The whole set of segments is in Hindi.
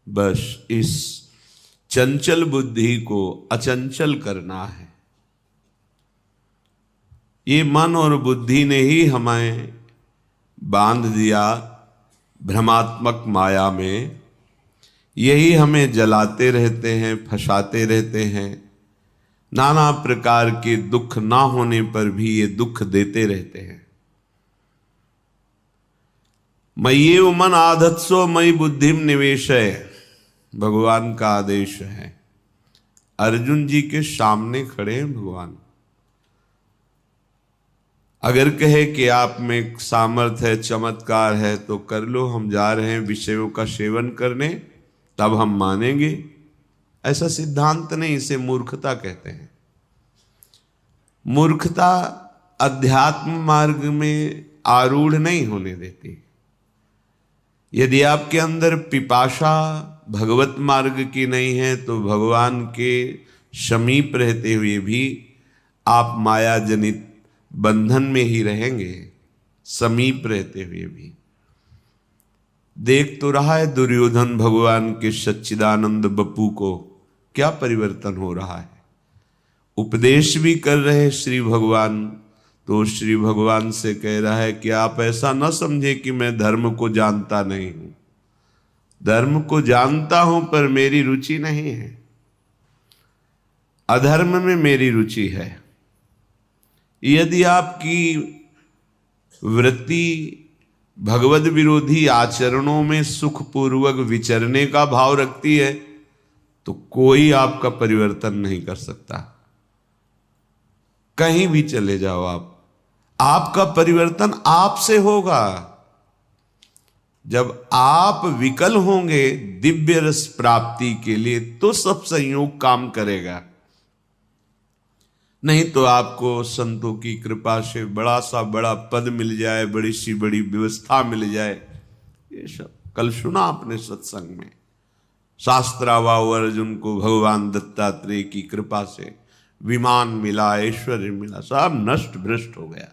बस इस चंचल बुद्धि को अचंचल करना है। ये मन और बुद्धि ने ही हमें बांध दिया भ्रमात्मक माया में। यही हमें जलाते रहते हैं, फंसाते रहते हैं। नाना प्रकार के दुख ना होने पर भी ये दुख देते रहते हैं। मय्येव मन आधत्सो मयि बुद्धिम निवेशय, भगवान का आदेश है। अर्जुन जी के सामने खड़े हैं भगवान। अगर कहे कि आप में सामर्थ्य है, चमत्कार है, तो कर लो, हम जा रहे हैं विषयों का सेवन करने, तब हम मानेंगे। ऐसा सिद्धांत नहीं, इसे मूर्खता कहते हैं। मूर्खता अध्यात्म मार्ग में आरूढ़ नहीं होने देती। यदि आपके अंदर पिपाशा भगवत मार्ग की नहीं है तो भगवान के समीप रहते हुए भी आप माया जनित बंधन में ही रहेंगे, समीप रहते हुए भी। देख तो रहा है दुर्योधन भगवान के सच्चिदानंद बप्पू को क्या परिवर्तन हो रहा है। उपदेश भी कर रहे श्री भगवान, तो श्री भगवान से कह रहा है कि आप ऐसा न समझे कि मैं धर्म को जानता नहीं हूं। धर्म को जानता हूं पर मेरी रुचि नहीं है, अधर्म में मेरी रुचि है। यदि आपकी वृत्ति भगवद विरोधी आचरणों में सुखपूर्वक विचरने का भाव रखती है तो कोई आपका परिवर्तन नहीं कर सकता। कहीं भी चले जाओ आप, आपका परिवर्तन आपसे होगा। जब आप विकल होंगे दिव्य रस प्राप्ति के लिए तो सब संयोग काम करेगा। नहीं तो आपको संतों की कृपा से बड़ा सा बड़ा पद मिल जाए, बड़ी सी बड़ी व्यवस्था मिल जाए, ये सब कल सुना आपने सत्संग में। शास्त्रावाव अर्जुन को भगवान दत्तात्रेय की कृपा से विमान मिला, ऐश्वर्य मिला, सब नष्ट भ्रष्ट हो गया।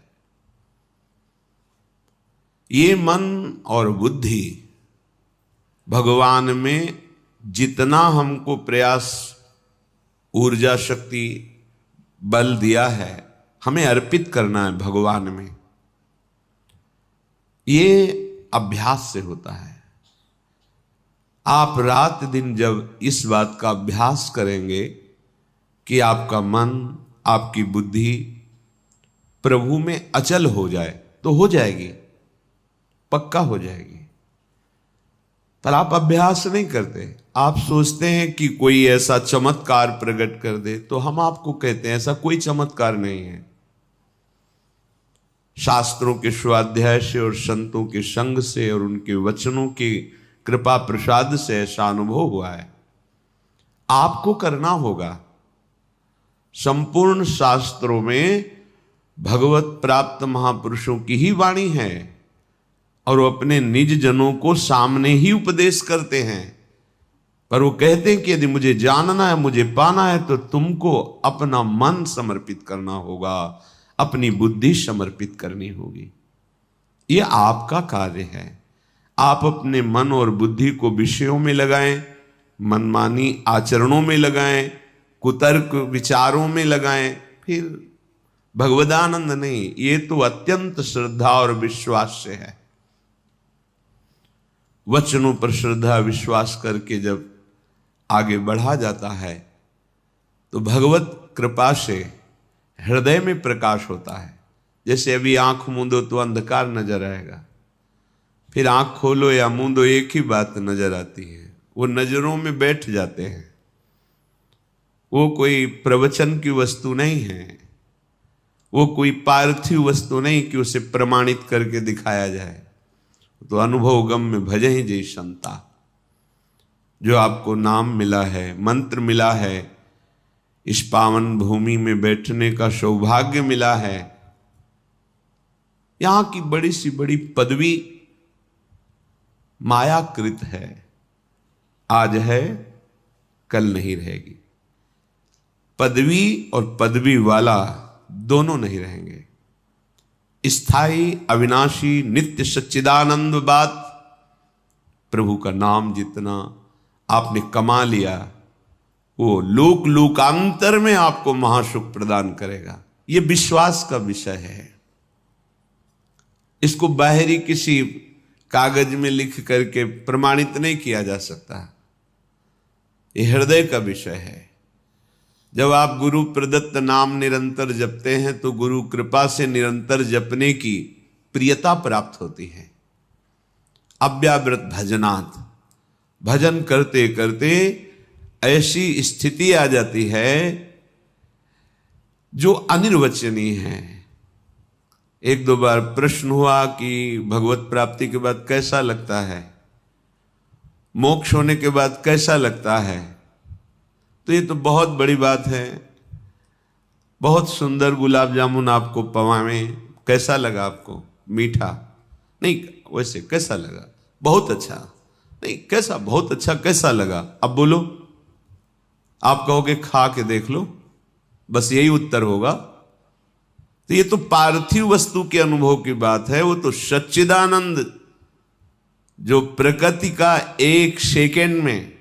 ये मन और बुद्धि भगवान में जितना हमको प्रयास, ऊर्जा, शक्ति, बल दिया है, हमें अर्पित करना है भगवान में। ये अभ्यास से होता है। आप रात दिन जब इस बात का अभ्यास करेंगे कि आपका मन, आपकी बुद्धि प्रभु में अचल हो जाए, तो हो जाएगी, पक्का हो जाएगी। पर आप अभ्यास नहीं करते। आप सोचते हैं कि कोई ऐसा चमत्कार प्रकट कर दे, तो हम आपको कहते हैं ऐसा कोई चमत्कार नहीं है। शास्त्रों के स्वाध्याय से और संतों के संग से और उनके वचनों की कृपा प्रसाद से ऐसा अनुभव हुआ है। आपको करना होगा। संपूर्ण शास्त्रों में भगवत प्राप्त महापुरुषों की ही वाणी है और वो अपने निज जनों को सामने ही उपदेश करते हैं। पर वो कहते हैं कि यदि मुझे जानना है, मुझे पाना है, तो तुमको अपना मन समर्पित करना होगा, अपनी बुद्धि समर्पित करनी होगी। ये आपका कार्य है। आप अपने मन और बुद्धि को विषयों में लगाएं, मनमानी आचरणों में लगाएं, कुतर्क विचारों में लगाएं, फिर भगवदानंद नहीं। ये तो अत्यंत श्रद्धा और विश्वास से है। वचनों पर श्रद्धा विश्वास करके जब आगे बढ़ा जाता है तो भगवत कृपा से हृदय में प्रकाश होता है। जैसे अभी आंख मूंदो तो अंधकार नजर आएगा, फिर आंख खोलो या मूंदो एक ही बात नजर आती है। वो नजरों में बैठ जाते हैं। वो कोई प्रवचन की वस्तु नहीं है, वो कोई पार्थिव वस्तु नहीं कि उसे प्रमाणित करके दिखाया जाए। तो अनुभव गम में भजे ही जय संता। जो आपको नाम मिला है, मंत्र मिला है, इस पावन भूमि में बैठने का सौभाग्य मिला है, यहां की बड़ी सी बड़ी पदवी मायाकृत है। आज है, कल नहीं रहेगी। पदवी और पदवी वाला दोनों नहीं रहेंगे। स्थायी, अविनाशी, नित्य सच्चिदानंद बात प्रभु का नाम जितना, आपने कमा लिया, वो लोक लोकांतर में आपको महासुख प्रदान करेगा। ये विश्वास का विषय है। इसको बाहरी किसी कागज में लिख करके प्रमाणित नहीं किया जा सकता। ये हृदय का विषय है। जब आप गुरु प्रदत्त नाम निरंतर जपते हैं तो गुरु कृपा से निरंतर जपने की प्रियता प्राप्त होती है। अव्यावृत भजनात्, भजन करते करते ऐसी स्थिति आ जाती है जो अनिर्वचनीय है। एक दो बार प्रश्न हुआ कि भगवत प्राप्ति के बाद कैसा लगता है, मोक्ष होने के बाद कैसा लगता है। तो ये तो बहुत बड़ी बात है। बहुत सुंदर गुलाब जामुन आपको पवावें, कैसा लगा आपको? मीठा नहीं, वैसे कैसा लगा? बहुत अच्छा नहीं, कैसा? बहुत अच्छा कैसा लगा? अब बोलो, आप कहोगे खा के देख लो, बस यही उत्तर होगा। तो ये तो पार्थिव वस्तु के अनुभव की बात है। वो तो सच्चिदानंद जो प्रकृति का एक सेकेंड में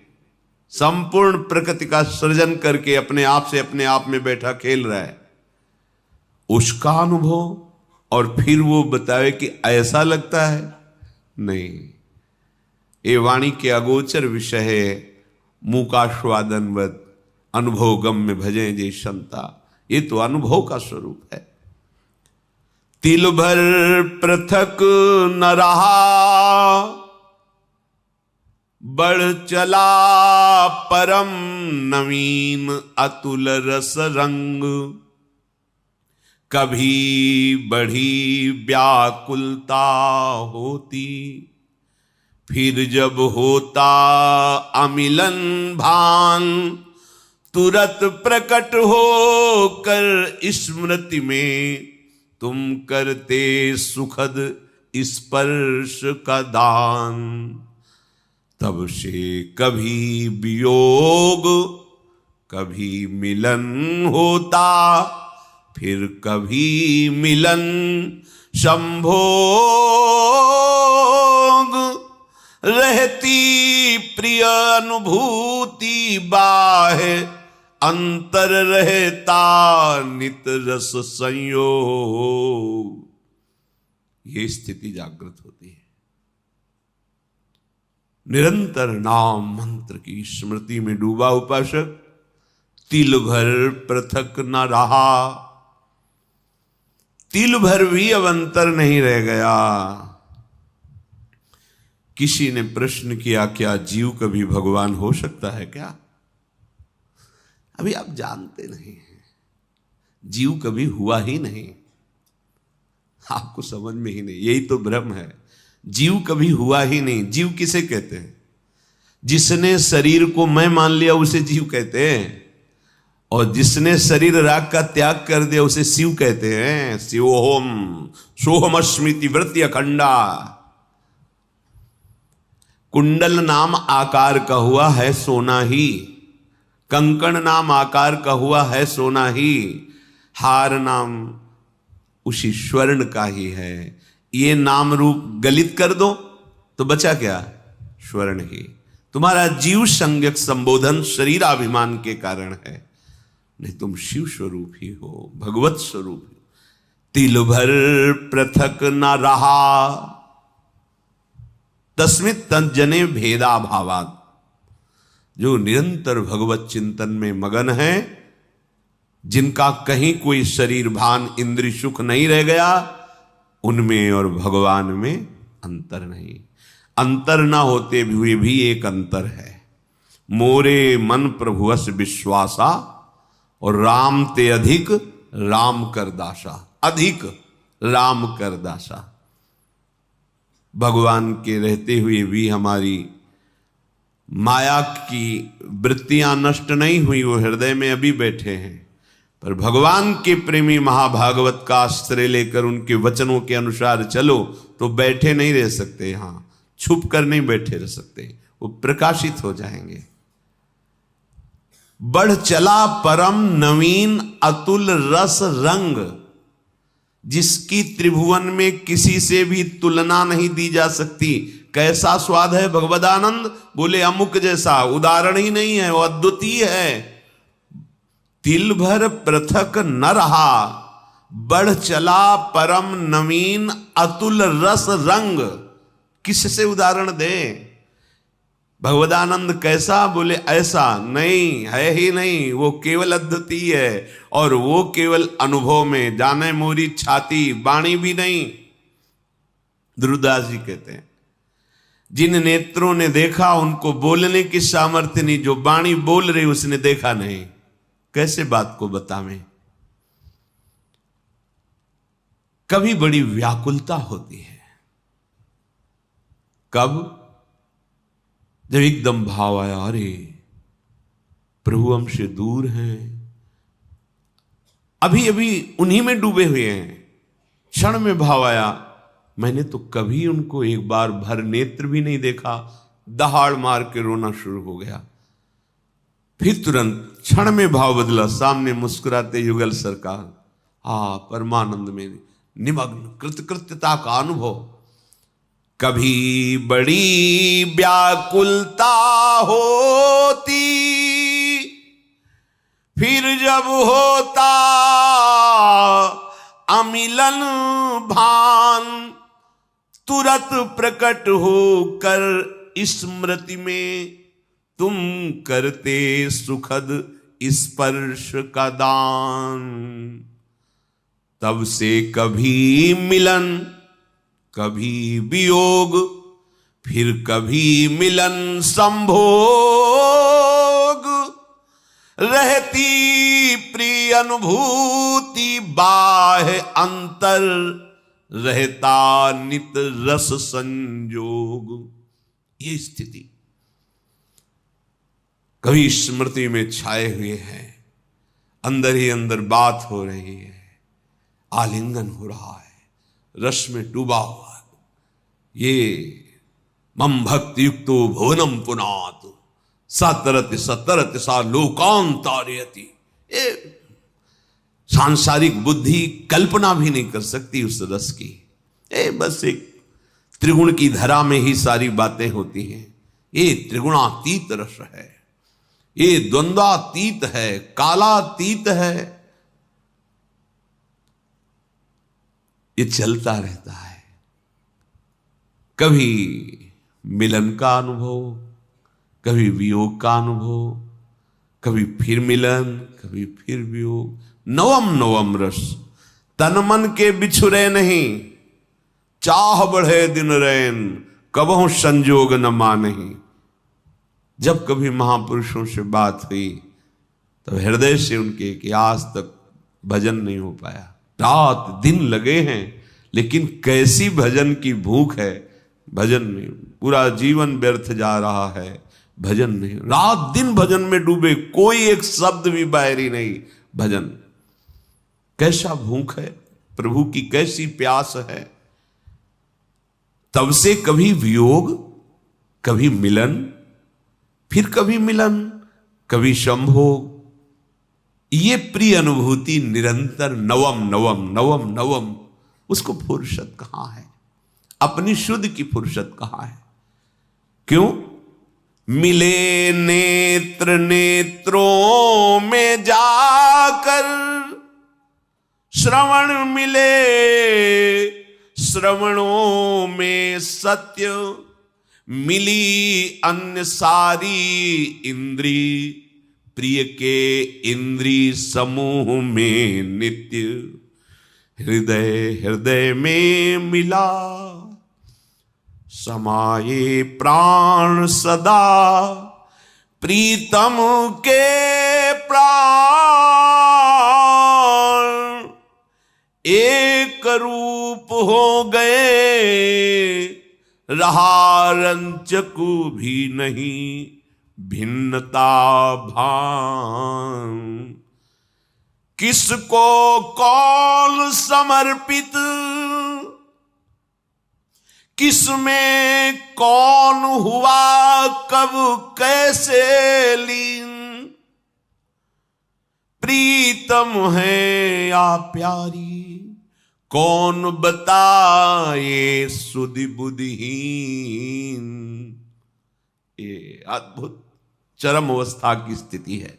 संपूर्ण प्रकृति का सृजन करके अपने आप से अपने आप में बैठा खेल रहा है, उसका अनुभव, और फिर वो बतावे कि ऐसा लगता है। नहीं, ये वाणी के अगोचर विषय है। मूकास्वादनवत अनुभव गम में भजे जे संता, ये तो अनुभव का स्वरूप है। तिल भर पृथक न रहा, बढ़ चला परम नवीन अतुल रस रंग। कभी बढ़ी व्याकुलता होती, फिर जब होता अमिलन भान, तुरत प्रकट हो कर स्मृति में तुम करते सुखद स्पर्श का दान। तब से कभी वियोग कभी मिलन होता, फिर कभी मिलन संभोग। रहती प्रिय अनुभूति बाहे, अंतर रहता नित रस संयोग। ये स्थिति जागृत होती है। निरंतर नाम मंत्र की स्मृति में डूबा उपासक तिल भर पृथक न रहा। तिल भर भी अब अंतर नहीं रह गया। किसी ने प्रश्न किया, क्या जीव कभी भगवान हो सकता है क्या? अभी आप जानते नहीं हैं, जीव कभी हुआ ही नहीं, आपको समझ में ही नहीं। यही तो भ्रम है, जीव कभी हुआ ही नहीं। जीव किसे कहते हैं? जिसने शरीर को मैं मान लिया उसे जीव कहते हैं, और जिसने शरीर राग का त्याग कर दिया उसे शिव कहते हैं। शिवोहम सोहम स्मृति वृत्ति अखंडा। कुंडल नाम आकार का हुआ है सोना ही, कंकण नाम आकार का हुआ है सोना ही, हार नाम उसी स्वर्ण का ही है। ये नाम रूप गलित कर दो तो बचा क्या? स्वर्ण ही। तुम्हारा जीव संज्ञक संबोधन शरीराभिमान के कारण है, नहीं तुम शिव स्वरूप ही हो, भगवत स्वरूप ही। तिल भर पृथक न रहा, तस्मित तज्जने भेदा भावात। जो निरंतर भगवत चिंतन में मगन है, जिनका कहीं कोई शरीर भान इंद्रिय सुख नहीं रह गया, उनमें और भगवान में अंतर नहीं। अंतर ना होते हुए भी एक अंतर है। मोरे मन प्रभुवस विश्वासा, और राम ते अधिक राम कर दासा। अधिक राम कर दासा। भगवान के रहते हुए भी हमारी माया की वृत्तियां नष्ट नहीं हुई, वो हृदय में अभी बैठे हैं। पर भगवान के प्रेमी महाभागवत का आश्रय लेकर उनके वचनों के अनुसार चलो तो बैठे नहीं रह सकते, यहां छुप कर नहीं बैठे रह सकते, वो प्रकाशित हो जाएंगे। बढ़ चला परम नवीन अतुल रस रंग, जिसकी त्रिभुवन में किसी से भी तुलना नहीं दी जा सकती, कैसा स्वाद है भगवदानंद? बोले अमुक जैसा, उदाहरण ही नहीं है, वो अद्वितीय है। तिल भर पृथक न रहा, बढ़ चला परम नवीन अतुल रस रंग। किससे उदाहरण दे? भगवदानंद कैसा? बोले ऐसा नहीं है ही नहीं, वो केवल अद्वितीय है, और वो केवल अनुभव में, जाने मोरी छाती वाणी भी नहीं। ध्रुवदास जी कहते हैं जिन नेत्रों ने देखा उनको बोलने की सामर्थ्य नहीं, जो वाणी बोल रही उसने देखा नहीं, कैसे बात को बतावें? कभी बड़ी व्याकुलता होती है, कब? जब एकदम भाव आया, अरे प्रभु हमसे दूर हैं, अभी अभी उन्हीं में डूबे हुए हैं। क्षण में भाव आया, मैंने तो कभी उनको एक बार भर नेत्र भी नहीं देखा। दहाड़ मार के रोना शुरू हो गया। फिर तुरंत क्षण में भाव बदला, सामने मुस्कुराते युगल सरकार, परमानंद में निमग्न कृतकृत्यता का अनुभव। कभी बड़ी व्याकुलता होती, फिर जब होता अमिलन भान, तुरत प्रकट होकर स्मृति में तुम करते सुखद स्पर्श का दान। तब से कभी मिलन, कभी वियोग, फिर कभी मिलन संभोग, रहती प्रिय अनुभूति बाह्य अंतर, रहता नित रस संयोग। ये स्थिति कभी स्मृति में छाए हुए हैं, अंदर ही अंदर बात हो रही है, आलिंगन हो रहा है, रस में डूबा हुआ। ये मम भक्ति युक्तो भुवनम पुनात, सतरति सतरति सा लोकांतारयति। ये सांसारिक बुद्धि कल्पना भी नहीं कर सकती उस रस की। बस एक त्रिगुण की धरा में ही सारी बातें होती हैं। ये त्रिगुणातीत रस है, ये द्वंद्वातीत है, कालातीत है। ये चलता रहता है। कभी मिलन का अनुभव, कभी वियोग का अनुभव, कभी फिर मिलन, कभी फिर वियोग। नवम नवम रस, तन मन के बिछुरे नहीं, चाह बढ़े दिन रैन, कबहु संजोग न मानही। जब कभी महापुरुषों से बात हुई तो हृदय से उनके कि आज तक भजन नहीं हो पाया, रात दिन लगे हैं, लेकिन कैसी भजन की भूख है। भजन में पूरा जीवन व्यर्थ जा रहा है, भजन नहीं, रात दिन भजन में डूबे, कोई एक शब्द भी बाहरी नहीं। भजन कैसा भूख है, प्रभु की कैसी प्यास है। तब से कभी वियोग, कभी मिलन, फिर कभी मिलन, कभी संभोग। ये प्रिय अनुभूति निरंतर नवम नवम नवम नवम। उसको फुर्सत कहां है? अपनी शुद्ध की फुर्सत कहां है? क्यों? मिले नेत्र नेत्रों में जाकर, श्रवण मिले श्रवणों में सत्य, मिली अन्य सारी इंद्री, प्रिय के इंद्री समूह में नित्य। हृदय हृदय में मिला, समाये प्राण सदा, प्रीतम के प्राण एक रूप हो गए, रहा रंचकु भी नहीं भिन्नता भान। किसको कौन समर्पित, किसमें कौन हुआ कब कैसे लीन, प्रीतम है या प्यारी कौन बताए सुधि बुद्धिहीन। ये अद्भुत चरम अवस्था की स्थिति है।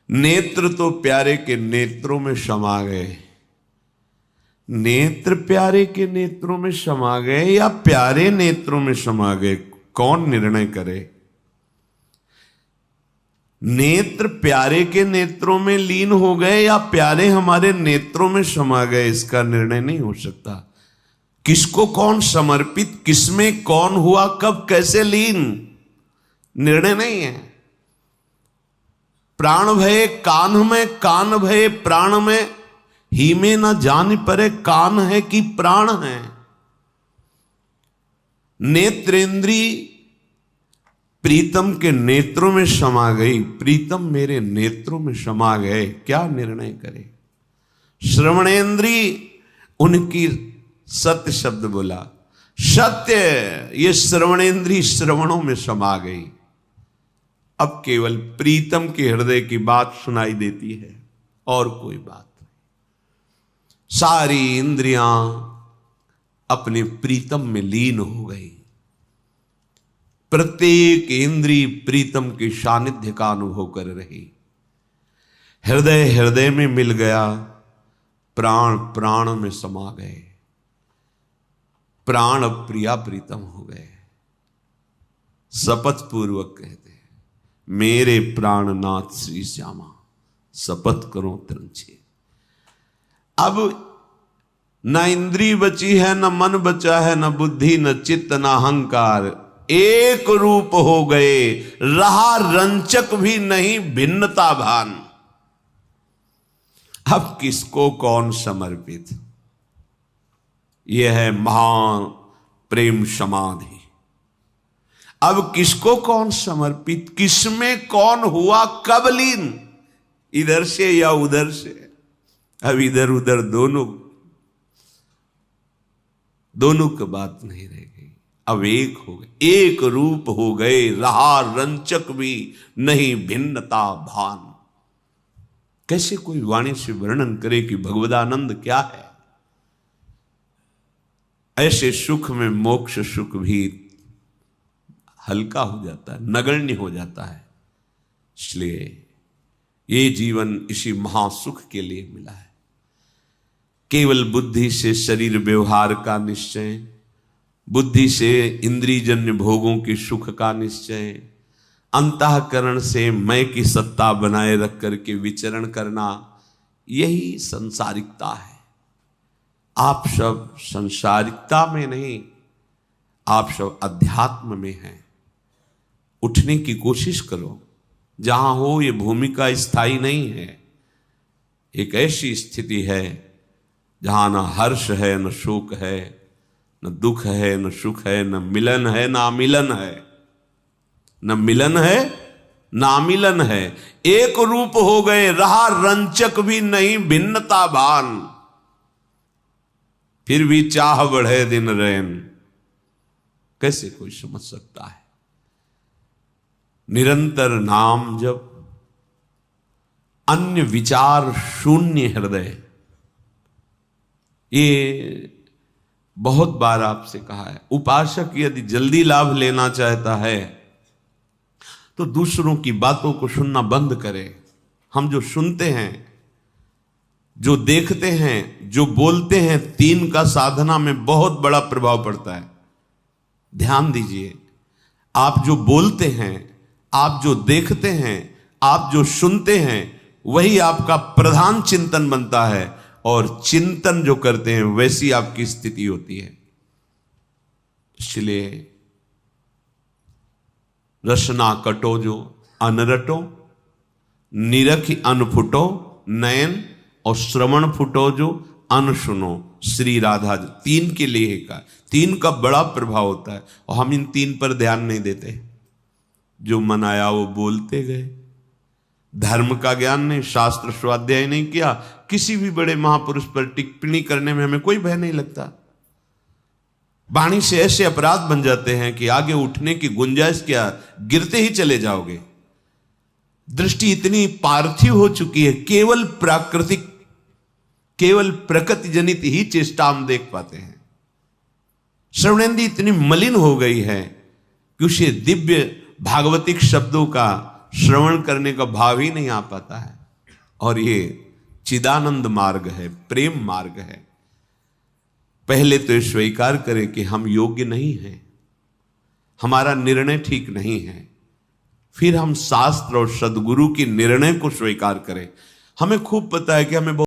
नेत्र तो प्यारे के नेत्रों में समा गए, नेत्र प्यारे के नेत्रों में समा गए या प्यारे नेत्रों में समा गए, कौन निर्णय करे। नेत्र प्यारे के नेत्रों में लीन हो गए या प्यारे हमारे नेत्रों में समा गए, इसका निर्णय नहीं हो सकता। किसको कौन समर्पित, किसमें कौन हुआ, कब कैसे लीन, निर्णय नहीं है। प्राण भये कान में, कान भये प्राण में, ही में न जान परे कान है कि प्राण है। नेत्रेंद्री प्रीतम के नेत्रों में समा गई, प्रीतम मेरे नेत्रों में समा गए, क्या निर्णय करे। श्रवणेंद्री उनकी सत्य शब्द बोला, सत्य, ये श्रवणेंद्री श्रवणों में समा गई। अब केवल प्रीतम के हृदय की बात सुनाई देती है और कोई बात नहीं। सारी इंद्रियां अपने प्रीतम में लीन हो गई। प्रत्येक इंद्री प्रीतम के सानिध्य का अनुभव कर रही। हृदय हृदय में मिल गया, प्राण प्राण में समा गए, प्राण प्रिया प्रीतम हो गए। शपथ पूर्वक कहते हैं, मेरे प्राणनाथ श्री श्यामा शपथ करो तिरछे। अब न इंद्री बची है, न मन बचा है, न बुद्धि, न चित्त, न अहंकार, एक रूप हो गए, रहा रंचक भी नहीं भिन्नता भान। अब किसको कौन समर्पित, यह है महान प्रेम समाधि। अब किसको कौन समर्पित, किसमें कौन हुआ, कब लीन, इधर से या उधर से। अब इधर उधर दोनों की बात नहीं रह गई, अब एक हो गए, एक रूप हो गए, रहा रंचक भी नहीं भिन्नता भान। कैसे कोई वाणी से वर्णन करे कि भगवदानंद क्या है। ऐसे सुख में मोक्ष सुख भी हल्का हो जाता है, नगण्य हो जाता है। इसलिए ये जीवन इसी महासुख के लिए मिला है। केवल बुद्धि से शरीर व्यवहार का निश्चय, बुद्धि से इंद्रियजन्य भोगों के सुख का निश्चय, अंतःकरण से मैं की सत्ता बनाए रख करके विचरण करना, यही संसारिकता है। आप सब संसारिकता में नहीं, आप सब अध्यात्म में हैं। उठने की कोशिश करो। जहां हो, ये भूमिका स्थायी नहीं है। एक ऐसी स्थिति है जहां न हर्ष है, न शोक है, न दुख है, न सुख है, न मिलन है, न अमिलन है। न मिलन है, न अमिलन है। एक रूप हो गए, रहा रंचक भी नहीं भिन्नता भान। फिर भी चाह बढ़े दिन रैन। कैसे कोई समझ सकता है। निरंतर नाम जप, अन्य विचार शून्य हृदय। ये बहुत बार आपसे कहा है, उपासक यदि जल्दी लाभ लेना चाहता है तो दूसरों की बातों को सुनना बंद करे। हम जो सुनते हैं, जो देखते हैं, जो बोलते हैं, तीन का साधना में बहुत बड़ा प्रभाव पड़ता है। ध्यान दीजिए, आप जो बोलते हैं, आप जो देखते हैं, आप जो सुनते हैं, वही आपका प्रधान चिंतन बनता है। और चिंतन जो करते हैं वैसी आपकी स्थिति होती है। इसलिए रसना कटो जो अनरटो, निरखि अनफुटो नयन, और श्रवण फुटो जो अनसुनो। श्री राधा जी तीन के लिए का, तीन का बड़ा प्रभाव होता है और हम इन तीन पर ध्यान नहीं देते। जो मन आया वो बोलते गए। धर्म का ज्ञान नहीं, शास्त्र स्वाध्याय नहीं किया, किसी भी बड़े महापुरुष पर टिप्पणी करने में हमें कोई भय नहीं लगता। वाणी से ऐसे अपराध बन जाते हैं कि आगे उठने की गुंजाइश क्या, गिरते ही चले जाओगे। दृष्टि इतनी पार्थिव हो चुकी है, केवल प्राकृतिक, केवल प्रकृति जनित ही चेष्टा हम देख पाते हैं। श्रवणेंद्रिय इतनी मलिन हो गई है कि उसे दिव्य भागवतिक शब्दों का श्रवण करने का भाव ही नहीं आ पाता है। और ये चिदानंद मार्ग है, प्रेम मार्ग है। पहले तो स्वीकार करें कि हम योग्य नहीं हैं, हमारा निर्णय ठीक नहीं है, फिर हम शास्त्र और सदगुरु की निर्णय को स्वीकार करें। हमें खूब पता है कि हमें